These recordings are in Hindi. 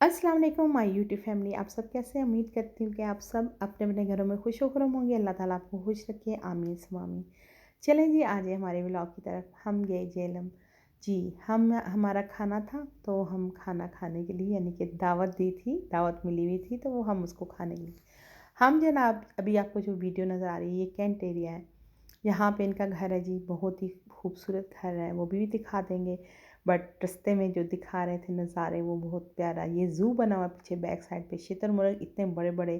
अस्सलाम वालेकुम माय यूट्यूब फैमिली। आप सब कैसे हैं? उम्मीद करती हूँ कि आप सब अपने अपने घरों में खुश खुरम होंगे। अल्लाह ताला आपको खुश रखे, आमीन सुम्मा आमीन। चलें जी, आज हमारे व्लॉग की तरफ। हम गए जेलम जी। हमारा खाना था, तो हम खाना खाने के लिए यानी कि दावत दी थी, दावत मिली हुई थी, तो वो हम उसको खाने के लिए हम जनाब अभी आपको जो वीडियो नज़र आ रही है ये कैंट एरिया है। यहाँ पे इनका घर है जी, बहुत ही खूबसूरत घर है, वो भी दिखा देंगे। बट रास्ते में जो दिखा रहे थे नज़ारे वो बहुत प्यारा। ये ज़ू बना हुआ पीछे बैक साइड पे, शुतुरमुर्ग इतने बड़े बड़े।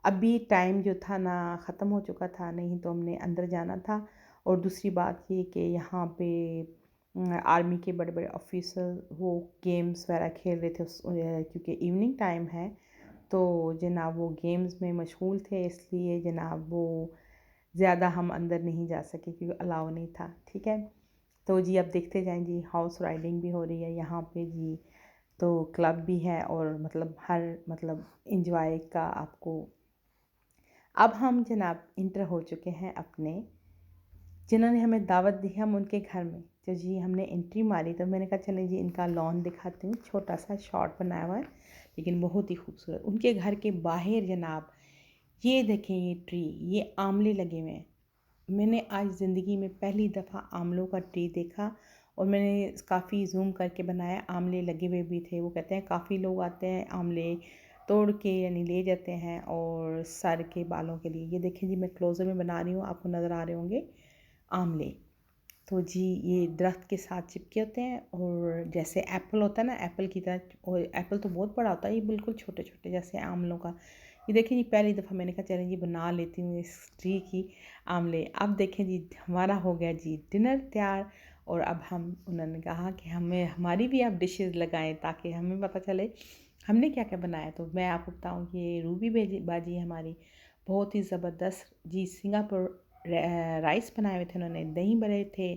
अभी टाइम जो था ना ख़त्म हो चुका था, नहीं तो हमने अंदर जाना था। और दूसरी बात ये कि यहाँ पे आर्मी के बड़े बड़े ऑफिसर वो गेम्स वगैरह खेल रहे थे क्योंकि इवनिंग टाइम है, तो जनाब वो गेम्स में मशगूल थे, इसलिए जनाब वो ज़्यादा हम अंदर नहीं जा सके क्योंकि अलाउ नहीं था। ठीक है, तो जी अब देखते जाएं जी। हॉर्स राइडिंग भी हो रही है यहाँ पे जी, तो क्लब भी है और मतलब हर मतलब इंजॉय का आपको। अब हम जनाब इंटर हो चुके हैं अपने, जिन्होंने हमें दावत दी हम उनके घर में। तो जी हमने एंट्री मारी, तो मैंने कहा चलें जी इनका लॉन दिखाती हूँ। छोटा सा शॉट बनाया हुआ है लेकिन बहुत ही खूबसूरत। उनके घर के बाहर जनाब ये देखें, ये ट्री, ये आंवले लगे हुए हैं। मैंने आज ज़िंदगी में पहली दफ़ा आंवलों का ट्री देखा, और मैंने काफ़ी ज़ूम करके बनाया। आंवले लगे हुए भी थे। वो कहते हैं काफ़ी लोग आते हैं आंवले तोड़ के यानी ले जाते हैं और सर के बालों के लिए। ये देखें जी, मैं क्लोज़र में बना रही हूँ, आपको नज़र आ रहे होंगे आंवले। तो जी ये दरख्त के साथ चिपके होते हैं, और जैसे एप्पल होता है ना, एप्पल की तरह। और एप्पल तो बहुत बड़ा होता है, ये बिल्कुल छोटे छोटे जैसे आंवलों का। ये देखिए जी, पहली दफ़ा मैंने कहा चलें जी बना लेती हूँ इस ट्री की आंवले। अब देखें जी, हमारा हो गया जी डिनर तैयार। और अब हम उन्होंने कहा कि हमें हमारी भी आप डिशेज़ लगाएं ताकि हमें पता चले हमने क्या क्या बनाया। तो मैं आपको बताऊँ कि ये रूबी बाजी हमारी बहुत ही ज़बरदस्त जी सिंगापुर राइस बनाए हुए थे उन्होंने, दही भरे थे,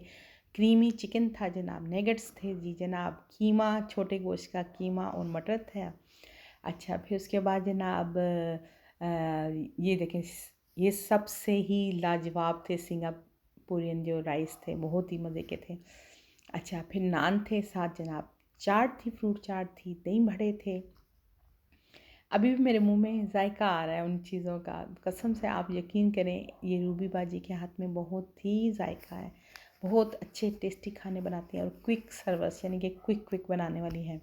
क्रीमी चिकन था जनाब, नेगेट्स थे जी जनाब, कीमा, छोटे गोश्त का कीमा और मटर था। अच्छा, फिर उसके बाद जनाब ये देखें, ये सबसे ही लाजवाब थे सिंगापुरियन जो राइस थे, बहुत ही मज़े के थे। अच्छा, फिर नान थे साथ जनाब, चाट थी, फ्रूट चाट थी, दही बड़े थे। अभी भी मेरे मुंह में जायका आ रहा है उन चीज़ों का, कसम से आप यकीन करें, ये रूबी बाजी के हाथ में बहुत ही जायका है। बहुत अच्छे टेस्टी खाने बनाती हैं और क्विक सर्विस यानी कि क्विक क्विक बनाने वाली हैं।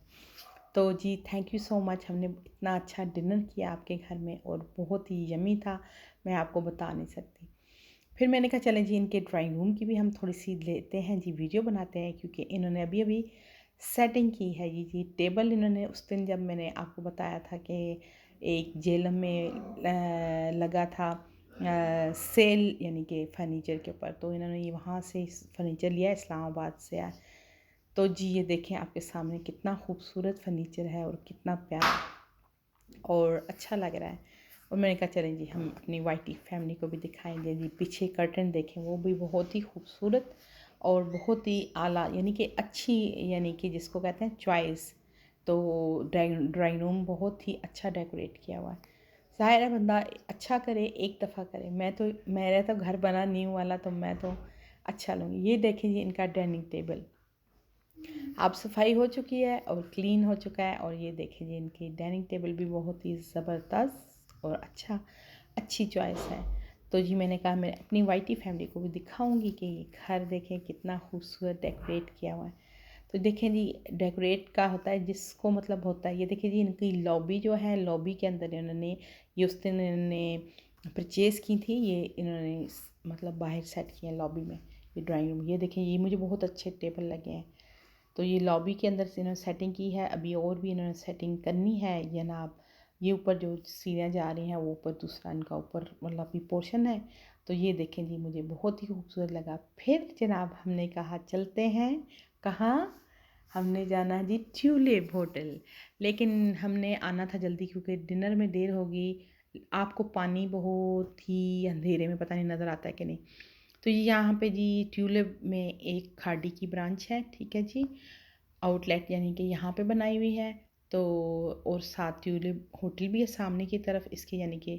तो जी थैंक यू सो मच, हमने इतना अच्छा डिनर किया आपके घर में और बहुत ही यमी था, मैं आपको बता नहीं सकती। फिर मैंने कहा चलें जी इनके ड्राइंग रूम की भी हम थोड़ी सी लेते हैं जी, वीडियो बनाते हैं, क्योंकि इन्होंने अभी अभी सेटिंग की है जी टेबल इन्होंने उस दिन जब मैंने आपको बताया था कि एक जेलम में लगा था सेल यानी कि फ़र्नीचर के ऊपर, तो इन्होंने ये वहाँ से फ़र्नीचर लिया, इस्लामाबाद से आया। तो जी ये देखें आपके सामने कितना खूबसूरत फ़र्नीचर है और कितना प्यारा और अच्छा लग रहा है। और मैंने कहा चलें जी हम अपनी वाइटी फैमिली को भी दिखाएंगे जी। पीछे कर्टन देखें, वो भी बहुत ही खूबसूरत और बहुत ही आला यानी कि अच्छी, यानी कि जिसको कहते हैं चॉइस। तो ड्राइंग रूम बहुत ही अच्छा डेकोरेट किया हुआ है। ज़ाहिर है बंदा अच्छा करे, एक दफ़ा करे। मेरा तो घर बना न्यू वाला, तो मैं तो अच्छा लूँगी। ये देखें जी इनका डाइनिंग टेबल, अब सफाई हो चुकी है और क्लीन हो चुका है। और ये देखें जी इनकी डाइनिंग टेबल भी बहुत ही ज़बरदस्त और अच्छी चॉइस है। तो जी मैंने कहा मैं अपनी वाइटी फैमिली को भी दिखाऊंगी कि ये घर देखें कितना खूबसूरत डेकोरेट किया हुआ है। तो देखें जी, डेकोरेट का होता है जिसको मतलब होता है। ये देखिए जी इनकी लॉबी जो है, लॉबी के अंदर इन्होंने ये उस दिन इन्होंने परचेज़ की थी, ये इन्होंने मतलब बाहर सेट किया लॉबी में। ये ड्राइंग रूम, ये देखें, ये मुझे बहुत अच्छे टेबल लगे हैं। तो ये लॉबी के अंदर से इन्होंने सेटिंग की है, अभी और भी इन्होंने सेटिंग करनी है जनाब। ये ऊपर जो सीढ़ियाँ जा रही हैं वो ऊपर दूसरा इनका ऊपर मतलब अभी पोर्शन है। तो ये देखें जी मुझे बहुत ही खूबसूरत लगा। फिर जनाब हमने कहा चलते हैं, कहाँ हमने जाना है जी ट्यूलिप होटल। लेकिन हमने आना था जल्दी क्योंकि डिनर में देर होगी। आपको पानी बहुत ही अंधेरे में पता नहीं नज़र आता है कि नहीं। तो ये यहाँ पे जी ट्यूलिप में एक खाड़ी की ब्रांच है, ठीक है जी, आउटलेट यानी कि यहाँ पे बनाई हुई है। तो और साथ ट्यूलिप होटल भी है सामने की तरफ इसके, यानी कि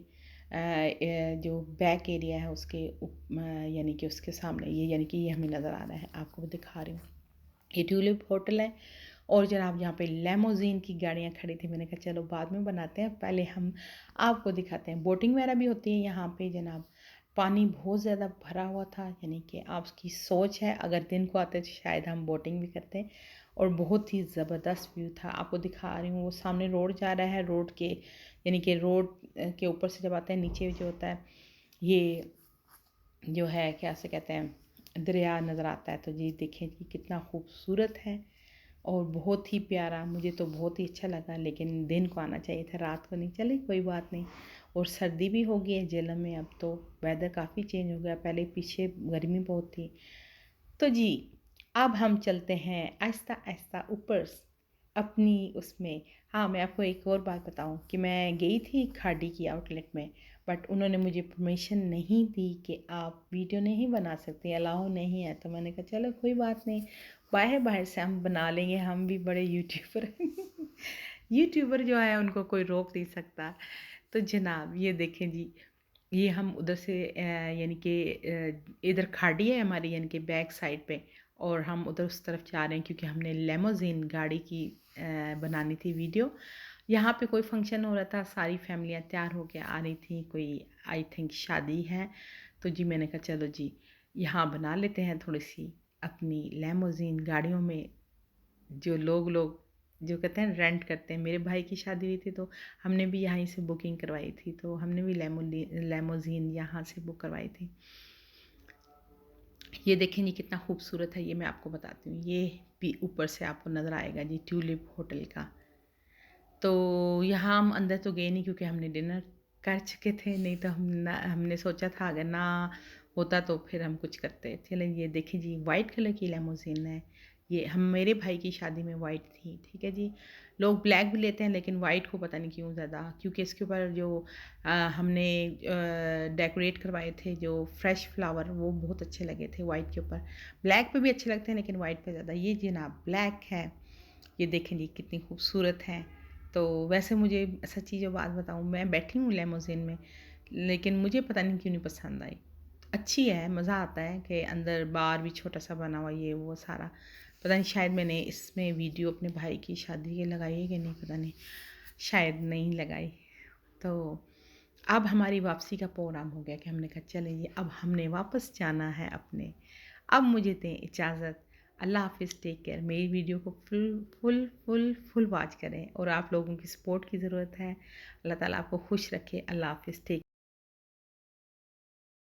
जो बैक एरिया है उसके यानी कि उसके सामने ये, यानी कि ये हमें नज़र आ रहा है, आपको भी दिखा रही हूँ। ये ट्यूलिप होटल है और जनाब यहाँ पे लेमोज़ीन की गाड़ियाँ खड़ी थी। मैंने कहा चलो बाद में बनाते हैं, पहले हम आपको दिखाते हैं। बोटिंग वगैरह भी होती है यहाँ पे जनाब। पानी बहुत ज़्यादा भरा हुआ था, यानी कि आपकी सोच है अगर दिन को आते तो शायद हम बोटिंग भी करते। और बहुत ही ज़बरदस्त व्यू था, आपको दिखा रही हूँ। वो सामने रोड जा रहा है, रोड के यानी कि रोड के ऊपर से जब आता है नीचे जो होता है ये जो है क्या से कहते हैं दरिया नज़र आता है। तो जी देखें कि कितना खूबसूरत है और बहुत ही प्यारा, मुझे तो बहुत ही अच्छा लगा। लेकिन दिन को आना चाहिए था, रात को नहीं। चले कोई बात नहीं। और सर्दी भी हो गई है झेलम में, अब तो वेदर काफ़ी चेंज हो गया, पहले पीछे गर्मी बहुत थी। तो जी अब हम चलते हैं आहिस्ता आहिस्ता ऊपर अपनी उसमें। हाँ, मैं आपको एक और बात बताऊं कि मैं गई थी खाड़ी की आउटलेट में, बट उन्होंने मुझे परमिशन नहीं दी कि आप वीडियो नहीं बना सकते, अलाउ नहीं है। तो मैंने कहा चलो कोई बात नहीं, बाहर बाहर से हम बना लेंगे, हम भी बड़े यूट्यूबर यूट्यूबर जो है उनको कोई रोक नहीं सकता। तो जनाब ये देखें जी, ये हम उधर से यानी कि इधर खाड़ी है हमारी यानी कि बैक साइड पे, और हम उधर उस तरफ जा रहे हैं क्योंकि हमने लेमोज़ीन गाड़ी की बनानी थी वीडियो। यहाँ पे कोई फंक्शन हो रहा था, सारी फैमिलियाँ तैयार होकर आ रही थी, कोई आई थिंक शादी है। तो जी मैंने कहा चलो जी यहाँ बना लेते हैं थोड़ी सी अपनी लेमोज़ीन गाड़ियों में। जो लोग जो कहते हैं रेंट करते हैं, मेरे भाई की शादी हुई थी तो हमने भी यहीं से बुकिंग करवाई थी, तो हमने भी लेमोज़ीन यहाँ से बुक करवाई थी। ये देखें जी कितना खूबसूरत है, ये मैं आपको बताती हूँ। ये भी ऊपर से आपको नज़र आएगा जी ट्यूलिप होटल का। तो यहाँ हम अंदर तो गए नहीं क्योंकि हमने डिनर कर चुके थे, नहीं तो हमने सोचा था अगर ना होता तो फिर हम कुछ करते। चलें ये देखिए जी वाइट कलर की लेमोज़ीन है। ये हम मेरे भाई की शादी में वाइट थी, ठीक है जी। लोग ब्लैक भी लेते हैं लेकिन वाइट को पता नहीं क्यों ज़्यादा, क्योंकि इसके ऊपर जो हमने डेकोरेट करवाए थे जो फ्रेश फ्लावर, वो बहुत अच्छे लगे थे वाइट के ऊपर। ब्लैक पे भी अच्छे लगते हैं लेकिन वाइट पे ज़्यादा। ये जनाब ब्लैक है, ये देखें जी कितनी खूबसूरत है। तो वैसे मुझे सच्ची जो बात बताऊँ, मैं बैठी हूँ लेमोज़ीन में, लेकिन मुझे पता नहीं क्यों नहीं पसंद आई। अच्छी है, मज़ा आता है कि अंदर बार भी छोटा सा बना हुआ, ये वो सारा। पता नहीं शायद मैंने इसमें वीडियो अपने भाई की शादी की लगाई है कि नहीं, पता नहीं, शायद नहीं लगाई। तो अब हमारी वापसी का प्रोग्राम हो गया कि हमने कहा चलें जी अब हमने वापस जाना है अपने। अब मुझे दें इजाज़त। अल्लाह हाफ़िज़, टेक केयर। मेरी वीडियो को फुल वॉच करें और आप लोगों की सपोर्ट की ज़रूरत है। अल्लाह ताला आपको खुश रखे। अल्लाह हाफ़िज़, टेक